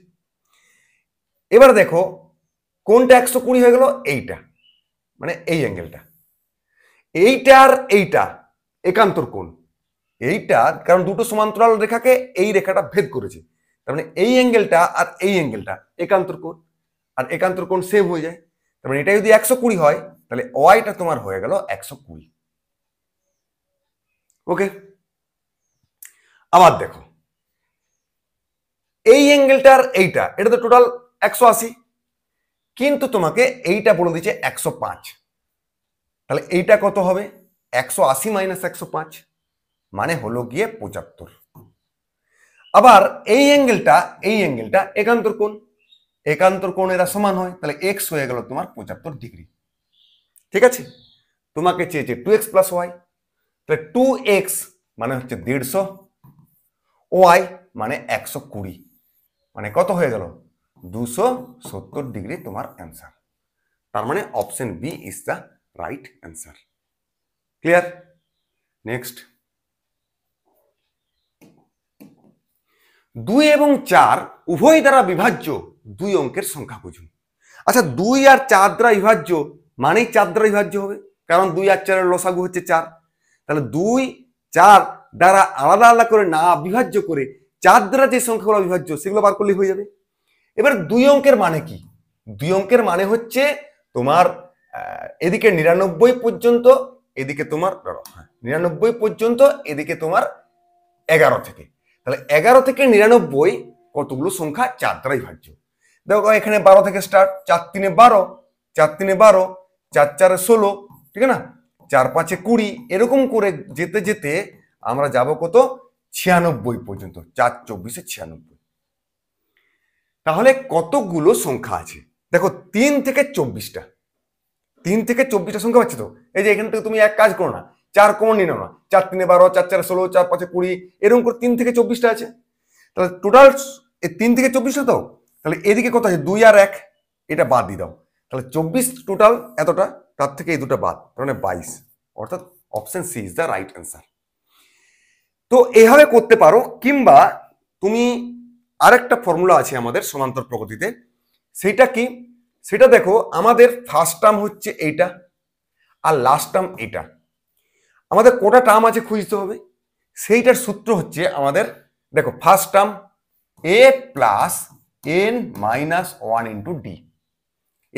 এবার দেখো কোনটা 120 হয়ে গেল, এইটা মানে এই অ্যাঙ্গেলটা, এইটা আর এইটা একান্তর কোণ, এইটা কারণ দুটো সমান্তরাল রেখাকে এই রেখাটা ভেদ করেছে, তার মানে এই অ্যাঙ্গেলটা আর এই অ্যাঙ্গেলটা একান্তর কোণ, আর একান্তর কোণ সেম হয়ে যায়। তার মানে এটা যদি 120 হয় তাহলে ওয়াইটা তোমার হয়ে গেল 120। ওকে, আবার দেখো এই অ্যাঙ্গেলটার এইটা, এটা তো টোটাল 180, কিন্তু তোমাকে এইটা বলে দিচ্ছে 105, তাহলে এইটা কত হবে 180 মাইনাস 105 মানে হলো গিয়ে 75। আবার এই অ্যাঙ্গেলটা একান্তর কোণ, একান্তর কোণ এরা সমান হয়, তাহলে এক্স হয়ে গেল তোমার 75 ডিগ্রি। ঠিক আছে, তোমাকে চেয়েছে 2x প্লাস ওয়াই, তাহলে 2x মানে হচ্ছে 150, ওয়াই মানে 120, মানে কত হয়ে গেল 270 ডিগ্রি তোমার অ্যান্সার। তার মানে option B is the right answer. Clear? Next, 2 এবং 4 উভয় দ্বারা বিভাজ্য 2 অঙ্কের সংখ্যা বুঝুন। আচ্ছা 2 আর 4 দ্বারা বিভাজ্য মানেই 4 দ্বারা বিভাজ্য হবে, কারণ 2 আর 4 এর লসাগু হচ্ছে 4, তাহলে 2 4 দ্বারা আলাদা আলাদা করে না বিভাজ্য করে 4 দ্বারা যে সংখ্যাগুলো বিভাজ্য সেগুলো বার করলে হয়ে যাবে। এবার 2 অঙ্কের মানে কি? 2 অঙ্কের মানে হচ্ছে তোমার এদিকে 99 পর্যন্ত, এদিকে তোমার 99 পর্যন্ত, এদিকে তোমার 11 থেকে, তাহলে 11 থেকে 99 কতগুলো সংখ্যা 4 দ্বারা বিভাজ্য। দেখো এখানে 12 থেকে স্টার্ট, 4 3 12, 4 3 12, 4 4 16, ঠিক না, 4 5 20, এরকম করে যেতে যেতে আমরা যাব কত 96 পর্যন্ত, 4 24 96। তাহলে কতগুলো সংখ্যা আছে দেখো, 3 থেকে 24টা, 3 থেকে 24টা সংখ্যা পাচ্ছ তো। এই যে এখান থেকে তুমি এক কাজ করো না, 4 কমন নিয়ে নাও না, 4 3 12, 4 4 16, 4 5 20, এরকম করে 3 থেকে 24টা আছে। তাহলে টোটাল 3 থেকে 24টা, তো তাহলে এদিকে কত আছে 2 আর 1, এটা বাদ দিয়ে দাও, তাহলে 24 টোটাল এতটা, তার থেকে এই দুটো বাদ, তার মানে 22, অর্থাৎ option C is the right answer. তো এইভাবে করতে পারো, কিংবা তুমি আরেকটা ফর্মুলা আছে আমাদের সমান্তর প্রগতিতে, সেটা কি, সেটা দেখো আমাদের ফার্স্ট টার্ম হচ্ছে এইটা আর লাস্ট টার্ম এইটা, আমাদের কটা টার্ম আছে খুঁজতে হবে। সেইটার সূত্র হচ্ছে আমাদের, দেখো first term a plus n minus 1 into d,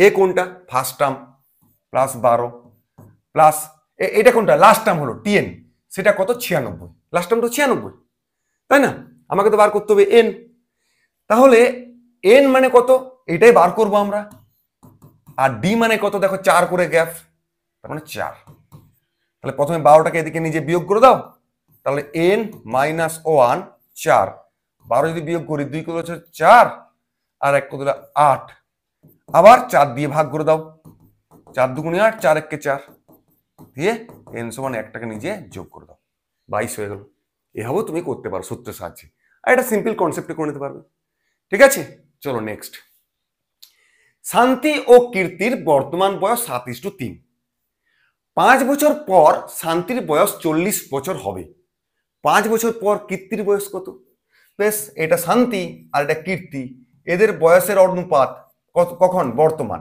a কোনটা ফার্স্ট টার্ম প্লাস 12 প্লাস এটা কোনটা লাস্ট টার্ম হলো টিএন, সেটা কত 96, লাস্ট টার্ম তো 96, তাই না, আমাকে তো বার করতে হবে এন, তাহলে এন মানে কত এটাই বার করবো আমরা, আর ডি মানে কত দেখো 4 করে গ্যাপ, তার মানে 4, তাহলে প্রথমে 12টাকে এদিকে নিজে বিয়োগ করে দাও, তাহলে এন মাইনাস 1 4, 12 যদি বিয়োগ করি 2 করে হচ্ছে 4 আর 1 করে 8, আবার 4 দিয়ে ভাগ করে দাও, 4 2 8, 4 1 4 দিয়ে এন সমান 1টাকে নিজে যোগ করে দাও, 22 হয়ে গেল। এভাবে তুমি করতে পারো সূত্রের সাহায্যে, আর এটা সিম্পল কনসেপ্টে করে নিতে পারবে। ঠিক আছে, চলো নেক্সট, শান্তি ও কীর্তির বর্তমান বয়স 7:3, 5 বছর পর শান্তির বয়স 40 বছর হবে, 5 বছর পর কীর্তির বয়স কত। বেশ, এটা শান্তি আর এটা কীর্তি, এদের বয়সের অনুপাত কখন বর্তমান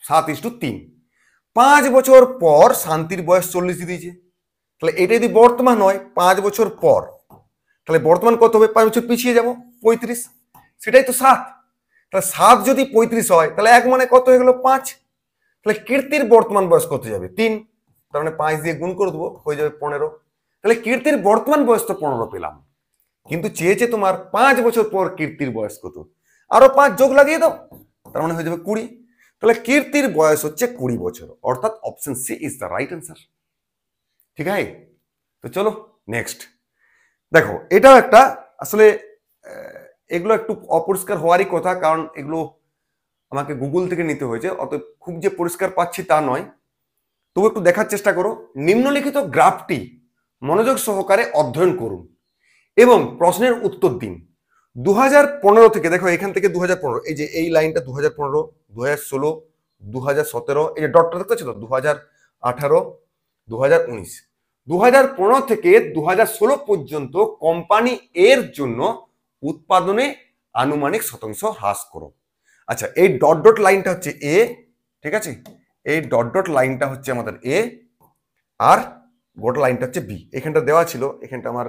7:3, 5 বছর পর শান্তির বয়স 40 দিয়েছে, তাহলে এটা যদি বর্তমান হয় 5 বছর পর, তাহলে বর্তমান কত হবে, 5 বছর পিছিয়ে যাব 35, সেটাই তো 7, তাহলে 7 যদি 35 হয় তাহলে 1 মানে কত হয়ে গেল 5, তাহলে কীর্তির বর্তমান বয়স কত যাবে 3, তার মানে 5 দিয়ে গুণ করে দেবো হয়ে যাবে 15, তাহলে কীর্তির বর্তমান বয়স তো 15 পেলাম, কিন্তু চেয়েছে তোমার 5 বছর পর কীর্তির বয়স কত, আরো 5 যোগ লাগিয়ে দাও, তার মানে হয়ে যাবে 20, তাহলে কীর্তির বয়স হচ্ছে 20 বছর, অর্থাৎ option C is the right answer. ঠিক আছে, তো চলো নেক্সট, দেখো এটাও একটা আসলে এগুলো একটু অপরিষ্কার হওয়ারই কথা, কারণ এগুলো আমাকে গুগল থেকে নিতে হয়েছে, অত খুব যে পরিষ্কার পাচ্ছি তা নয়, তবু একটু দেখার চেষ্টা করো। নিম্নলিখিত গ্রাফটি মনোযোগ সহকারে অধ্যয়ন করুন এবং প্রশ্নের উত্তর দিন। 2015 থেকে দেখো, এখান থেকে 2015, এই যে এই লাইনটা 2015, 2016, 2017, এই যে ডটটা দেখতে পাচ্ছ তো, 2018, 2019, 2015 থেকে 2016 পর্যন্ত কোম্পানি এর জন্য উৎপাদনে আনুমানিক শতাংশ হ্রাস করো। আচ্ছা, এই ডট ডট লাইনটা হচ্ছে এ, ঠিক আছে, এই ডট ডট লাইনটা হচ্ছে আমাদের এ, আর গোটা লাইনটা হচ্ছে বি। এখানটা দেওয়া ছিল, এখানটা আমার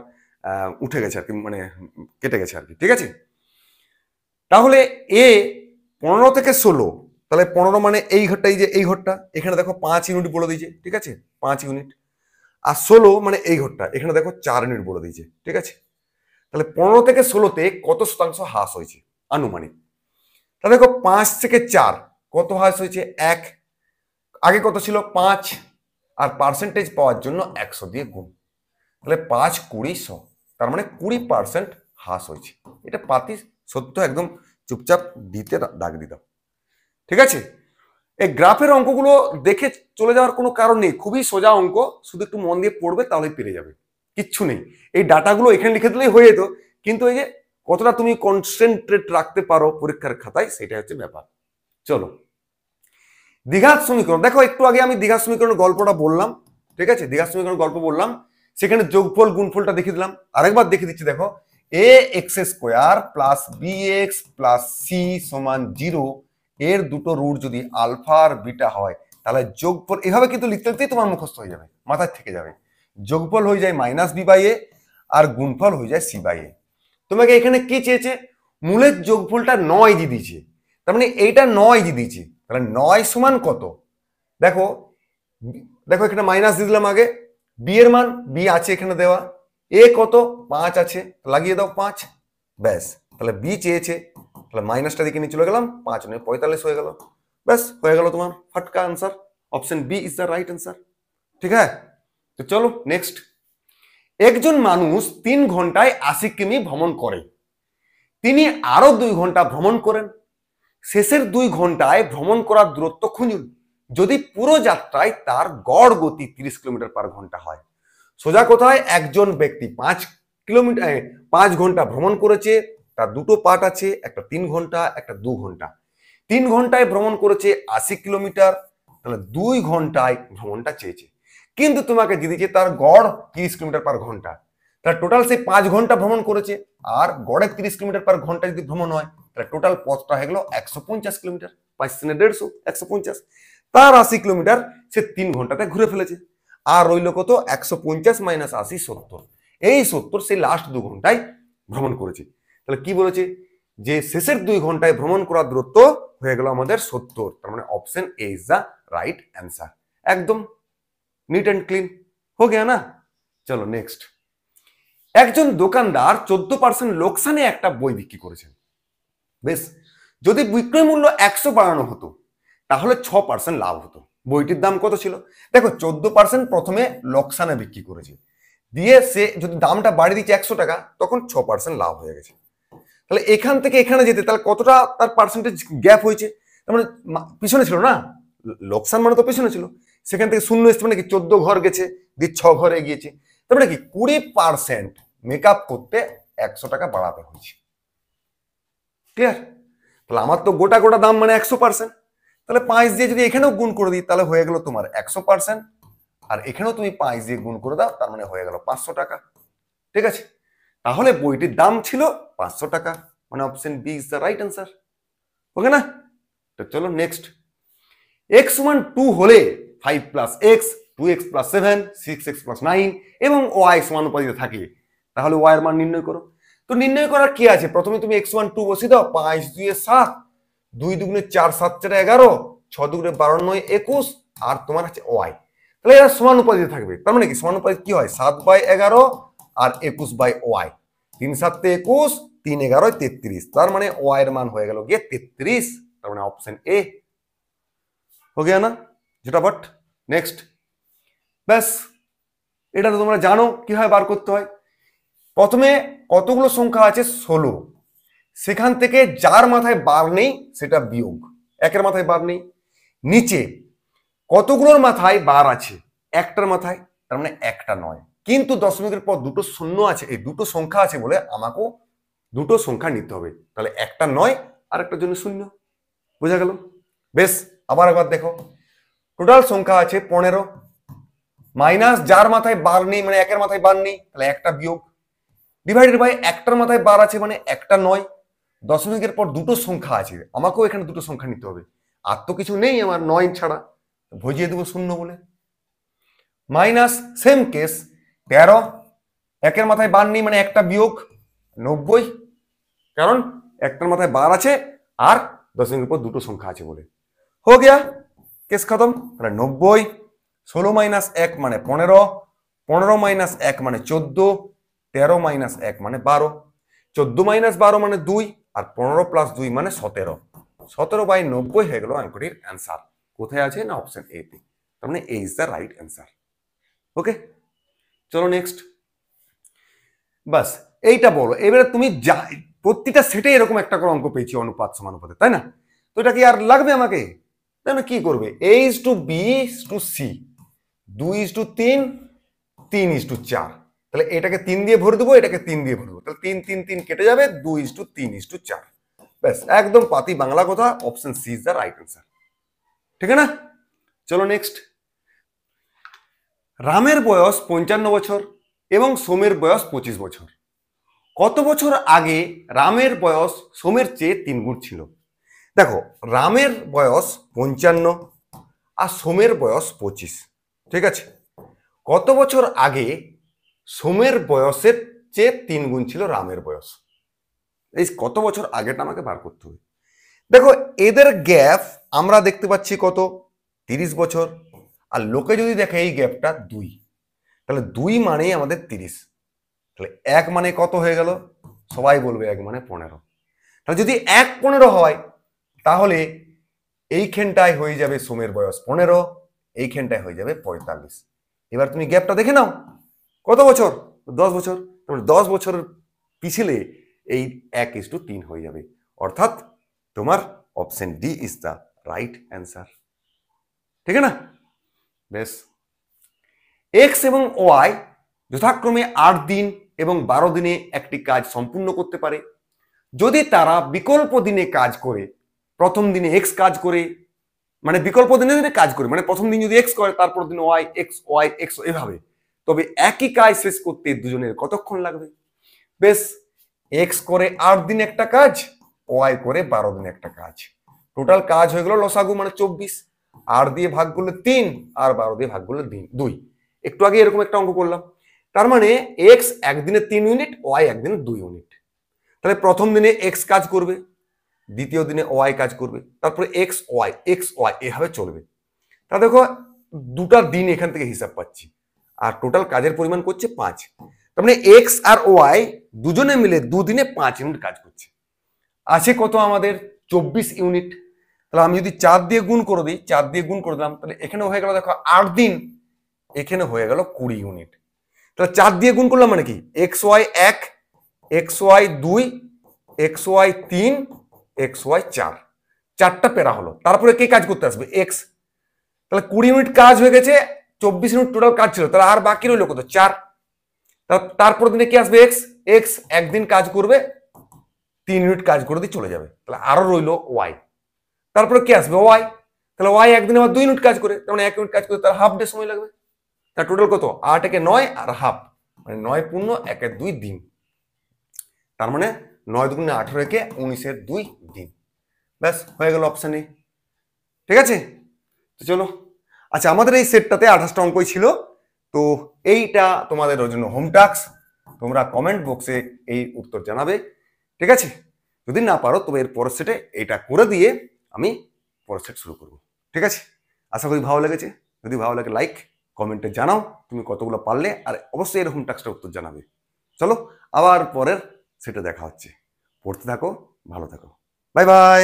উঠে গেছে আর কি, মানে কেটে গেছে আর কি, ঠিক আছে। তাহলে এ 15 থেকে 16, তাহলে 15 মানে এই ঘরটা, এই যে এই ঘরটা, এখানে দেখো 5 ইউনিট বলে দিয়েছে, ঠিক আছে, 5 ইউনিট। আর 16 মানে এই ঘরটা, এখানে দেখো 4 ইউনিট বলে দিয়েছে, ঠিক আছে। তাহলে 15 থেকে 16তে কত শতাংশ হ্রাস হয়েছে আনুমানিক? তাহলে দেখো 5 থেকে 4 কত হ্রাস হয়েছে? 1। আগে কত ছিল? 5। আর পার্সেন্টেজ পাওয়ার জন্য 100 দিয়ে গুণ, তাহলে 5, 20, 100, তার মানে 20% হ্রাস হয়েছে। এটা পাতি সত্য, একদম চুপচাপ দিতে দাগ দিতাম, ঠিক আছে। এই গ্রাফের অঙ্কগুলো দেখে চলে যাওয়ার কোনো কারণ নেই, খুবই সোজা অঙ্ক, শুধু একটু মন দিয়ে পড়বে তাহলেই পেরে যাবে, কিচ্ছু নেই। এই ডাটাগুলো এখানে লিখে দিলেই হয়ে যেত, কিন্তু এই যে কতটা তুমি কনসেন্ট্রেট রাখতে পারো পরীক্ষার খাতায়, সেটা হচ্ছে ব্যাপার। চলো, দ্বিঘাত সমীকরণ দেখো, একটু আগে আমি দ্বিঘাত সমীকরণের গল্পটা বললাম, ঠিক আছে, দ্বিঘাত সমীকরণের গল্প বললাম, সেখানে যোগফল গুণফলটা দেখিয়ে দিলাম। আরেকবার দেখিয়ে দিচ্ছি, দেখো, a x square plus b x plus c সমান 0 এর দুটো রুট যদি আলফা আর বিটা হয়, তাহলে যোগফল এভাবে কিন্তু লিখতে লিখতেই তোমার মুখস্থ হয়ে যাবে, মাথায় থেকে যাবে। যোগফল হয়ে যায় মাইনাস বি বাই এ, আর গুণফল হয়ে যায় সি বাই এ। তোমাকে এখানে কি চেয়েছে? মূলের যোগফলটা 9 দিয়ে দিয়েছে, তার মানে এইটা 9 দিয়ে দিয়েছে, তাহলে 9 সমান কত? দেখো, দেখো এখানে মাইনাস দিয়ে দিলাম আগে, বি এর মান, বি আছে এখানে দেওয়া, এ কত? 5 আছে, লাগিয়ে দাও 5, ব্যাস। তাহলে বি চেয়েছে, তাহলে মাইনাসটা দিকে নিয়ে চলে গেলাম, 5 9 45 হয়ে গেল, ব্যাস হয়ে গেল তোমার ফাটকা answer. Option B is the right answer, ঠিক আছে। তো চলো নেক্সট। একজন মানুষ 3 ঘন্টায় 80 কিমি ভ্রমণ করে, তিনি আরো 2 ঘন্টা ভ্রমণ করেন, শেষের 2 ঘন্টায় ভ্রমণ করার দূরত্ব খুঁজুন যদি পুরো যাত্রায় তার গড় গতি 30 কিলোমিটার পার ঘন্টা হয়। সোজা কথায়, একজন ব্যক্তি 5 ঘন্টা ভ্রমণ করেছে, তার দুটো পার্ট আছে, একটা 3 ঘন্টা, একটা 2 ঘন্টা। 3 ঘন্টায় ভ্রমণ করেছে 80 কিলোমিটার, তাহলে 2 ঘন্টায় ভ্রমণটা চেয়েছে, কিন্তু তোমাকে দিয়ে দিয়েছে তার গড় 30 কিলোমিটার পার ঘন্টা। তাহলে টোটাল সে 5 ঘন্টা ভ্রমণ করেছে, আর গড়ে 30 কিলোমিটার পার ঘন্টা যদি ভ্রমণ হয়, তাহলে টোটাল পথটা হয়ে গেল 150 কিলোমিটার, 5 150, 150। তার 80 কিলোমিটার সে 3 ঘন্টাতে ঘুরে ফেলেছে, আর রইল কত? 150 মাইনাস 80, 70। এই 70 সে লাস্ট 2 ঘন্টায় ভ্রমণ করেছে। তাহলে কি বলেছে? যে শেষের 2 ঘন্টায় ভ্রমণ করার দূরত্ব হয়ে গেল আমাদের 70, তার মানে option A is the right answer. একদম नीट एंड क्लीन हो गया ना। चलो नेक्स्ट। একজন দোকানদার 14% লোকসানে একটা বই বিক্রি করেছেন। বেশ, যদি বিক্রয় মূল্য 100 বাড়ানো হতো তাহলে 6% লাভ হতো। বইটির দাম কত ছিল? দেখো, 14% প্রথমে লোকসানে বিক্রি করেছে, দিয়ে সে যদি দামটা বাড়িয়ে দিচ্ছে 100 টাকা, তখন 6% লাভ হয়ে গেছে। তাহলে এখান থেকে এখানে যেতে তাহলে কতটা তার পার্সেন্টেজ গ্যাপ হয়েছে? তার মানে পিছনে ছিল না, লোকসান মানে তো পিছনে ছিল, সেখান থেকে শূন্য এসছে, মানে কি 14 ঘর গেছে, দিয়ে 6 ঘর এগিয়েছে, তার মানে কি 20% মেকআপ করতে 100 টাকা বাড়াতে হয়েছে। ক্লিয়ার? তাহলে আমার তো গোটা গোটা দাম মানে 100%, তাহলে 5 দিয়ে যদি এখানেও গুণ করে দিই তাহলে হয়ে গেল তোমার 100%, আর এখানেও তুমি 5 দিয়ে গুণ করে দাও, তার মানে হয়ে গেল 500 টাকা। ঠিক আছে, তাহলে বইটির দাম ছিল 500 টাকা, মানে option B is the right answer. Okay না? তো চলো নেক্সট। x সমান 2 হলে 5 plus x, 2x plus 7, 6x plus 9 এবং y সমানুপাতিতে থাকে, তাহলে y এর মান নির্ণয় করো। তো নির্ণয় করার কি আছে? প্রথমে তুমি x1 2 বসিয়ে দাও, 5 2 7, 2 দুগুণে 4 7 4 11, 6 দুগুণে 12 9 21, আর তোমার আছে y। তাহলে এরা সমানুপাতিতে থাকবে, তার মানে কি সমানুপাতিক কি হয়? 7/11 আর 21/y, 3 7 21, 3 11 33, তার মানে y এর মান হয়ে গেল গিয়ে 33, তার মানে অপশন এ। हो गया ना झटापट। नेक्स्ट। ব্যাস, এটা তো তোমরা জানো কিভাবে বার করতে হয়। প্রথমে কতগুলো সংখ্যা আছে? 16, সেখান থেকে যার মাথায় বার নেই সেটা বিয়োগ, একের মাথায় বার নেই। নিচে কতগুলোর মাথায় বার আছে? একটার মাথায়, তার মানে একটা নয়, কিন্তু দশমিকের পর দুটো শূন্য আছে, এই দুটো সংখ্যা আছে বলে আমাকেও দুটো সংখ্যা নিতে হবে, তাহলে একটা 9 আর একটা জন্য 0। বোঝা গেল? বেশ, আবার একবার দেখো, টোটাল সংখ্যা আছে 15, মাইনাস যার মাথায় বার নেই মানে একের মাথায় বার নেই, তাহলে একটা বিয়োগ, ডিভাইডেড বাই একটার মাথায় বার আছে মানে একটা 9। দশমিকের পর দুটো সংখ্যা আছে, আমাকেও এখানে দুটো সংখ্যা নিতে হবে, আর তো কিছু নেই আমার 9 ছাড়া, ভজিয়ে দেবো 0 বলে। মাইনাস সেম কেস 13, একের মাথায় বার নেই মানে একটা বিয়োগ 90, কারণ একটার মাথায় বার আছে আর দশমিকের পর দুটো সংখ্যা আছে বলে। হো গিয়া, কেস খতম। তাহলে 90, 16 মাইনাস 1 মানে 15, 15 মাইনাস 1 মানে 14, 13 মাইনাস 1 মানে 12, 14 মাইনাস 12 মানে 2, আর 15 প্লাস 2 মানে 17, 17/90 হয়ে গেল অঙ্কটির অ্যান্সার। কোথায় আছে? না অপশন এ তে। তার মানে এ is the right answer. Okay, চলো নেক্সট। বাস এইটা বলো, এবারে তুমি যা প্রতিটা সেটে এরকম একটা করে অঙ্ক পেয়েছি অনুপাত সমানুপাতে, তাই না? তো এটা কি আর লাগবে আমাকে? তাহলে কি করবে? a is to b is to c, 2 is to 3, 3 is to 4, তাহলে এটাকে 3 দিয়ে ভরে দেবো, এটাকে 3 দিয়ে ভরে দেবো, তাহলে 3 3 3 কেটে যাবে, 2 is to 3 is to 4। ব্যাস, একদম পাতি বাংলা কথা, option C is the right answer. ঠিক আছে না? চলো নেক্সট। রামের বয়স 55 বছর এবং সোমের বয়স 25 বছর। কত বছর আগে রামের বয়স সোমের চেয়ে 3 গুণ ছিল? দেখো, রামের বয়স 55 আর সোমের বয়স 25, ঠিক আছে? কত বছর আগে সোমের বয়সের চেয়ে 3 গুণ ছিল রামের বয়স? এই কত বছর আগেটা আমাকে বার করতে হবে। দেখো, এদের গ্যাপ আমরা দেখতে পাচ্ছি কত? 30 বছর। আর লোকে যদি দেখে এই গ্যাপটা 2, তাহলে 2 মানেই আমাদের 30, তাহলে 1 মানে কত হয়ে গেল? সবাই বলবে 1 মানে 15। তাহলে যদি 1 15 হয়, তাহলে এইখানটায় হয়ে যাবে সোমের বয়স 15, এইখানটায় হয়ে যাবে 45। এবার তুমি গ্যাপটা দেখে নাও, কত বছর? 10 বছর। তাহলে 10 বছরের পিছলে এই 1:3 হয়ে যাবে, অর্থাৎ তোমার option D is the right answer. ঠিক আছে না? বেশ, এক্স এবং ওয়াই যথাক্রমে 8 দিন এবং 12 দিনে একটি কাজ সম্পূর্ণ করতে পারে। যদি তারা বিকল্প দিনে কাজ করে, প্রথম দিনে এক্স কাজ করে, মানে বিকল্প দিনে দিনে কাজ করে, মানে প্রথম দিন যদি এক্স করে তারপর দিন ওয়াই, এক্স ওয়াই এক্স, এভাবে, তবে একই কাজ শেষ করতে দুজনের কতক্ষণ লাগবে? বেশ, এক্স করে 8 দিন একটা কাজ, ওয়াই করে 12 দিন একটা কাজ, টোটাল কাজ হয়ে গেল লসাগু মানে 24। 8 দিয়ে ভাগ করলে 3 আর 12 দিয়ে ভাগ করলে 2। একটু আগে এরকম একটা অঙ্ক করলাম, তার মানে এক্স একদিনে 3 ইউনিট, ওয়াই একদিনে 2 ইউনিট। তাহলে প্রথম দিনে এক্স কাজ করবে, দ্বিতীয় দিনে ওয়াই কাজ করবে, তারপরে এক্স ওয়াই এভাবে চলবে। তা দেখো, দুটা দিন এখান থেকে হিসাব পাচ্ছি, আর টোটাল কাজের পরিমাণ করছে 5। তার মানে এক্স আর ওয়াই দুজনে মিলে দুদিনে 5 ইউনিট কাজ করছে। আছে কত আমাদের? 24 ইউনিট। তাহলে আমি যদি 4 দিয়ে গুণ করে দিই, 4 দিয়ে গুণ করে দিলাম, তাহলে এখানে হয়ে গেল দেখো 8 দিন, এখানে হয়ে গেল 20 ইউনিট। তাহলে 4 দিয়ে গুণ করলাম মানে কি? X Y 1, X Y 2, X Y 3, X Y 4, 4টা পেরা হলো। তারপরে কে কাজ করতে আসবে? এক্স। তাহলে 20 ইউনিট কাজ হয়ে গেছে, 24 ইউনিট টোটাল কাজ ছিল, তাহলে আর বাকি রইল কত? 4। তারপর দিনে কি আসবে? এক্স। এক্স একদিন কাজ করবে, 3 ইউনিট কাজ করে দিয়ে চলে যাবে, তাহলে আরো রইল ওয়াই। তারপরে কি আসবে? ওয়াই। তাহলে ওয়াই একদিনে আবার 2 ইউনিট কাজ করে, তার মানে 1 ইউনিট কাজ করে তার হাফ ডে সময় লাগবে। তার টোটাল কত? 8 একে 9 আর হাফ, মানে 9 পূর্ণ 1 2 দিন। তার মানে 9 2 18 একে 19 2 দিন। ব্যাস, হয়ে গেল অপশন এ। ঠিক আছে, তো চলো। আচ্ছা, আমাদের এই সেটটাতে 28টা অঙ্কই ছিল, তো এইটা তোমাদের জন্য হোম টাস্ক। তোমরা কমেন্ট বক্সে এই উত্তর জানাবে, ঠিক আছে? যদি না পারো তবে এর পরের সেটে এটা করে দিয়ে আমি পরের সেট শুরু করব, ঠিক আছে? আশা করি ভালো লেগেছে। যদি ভালো লাগে লাইক কমেন্টে জানাও তুমি কতগুলো পারলে, আর অবশ্যই এর হোম টাস্কটার উত্তর জানাবে। চলো, আবার পরের সেটে দেখা হচ্ছে। পড়তে থাকো, ভালো থাকো, বাই বাই।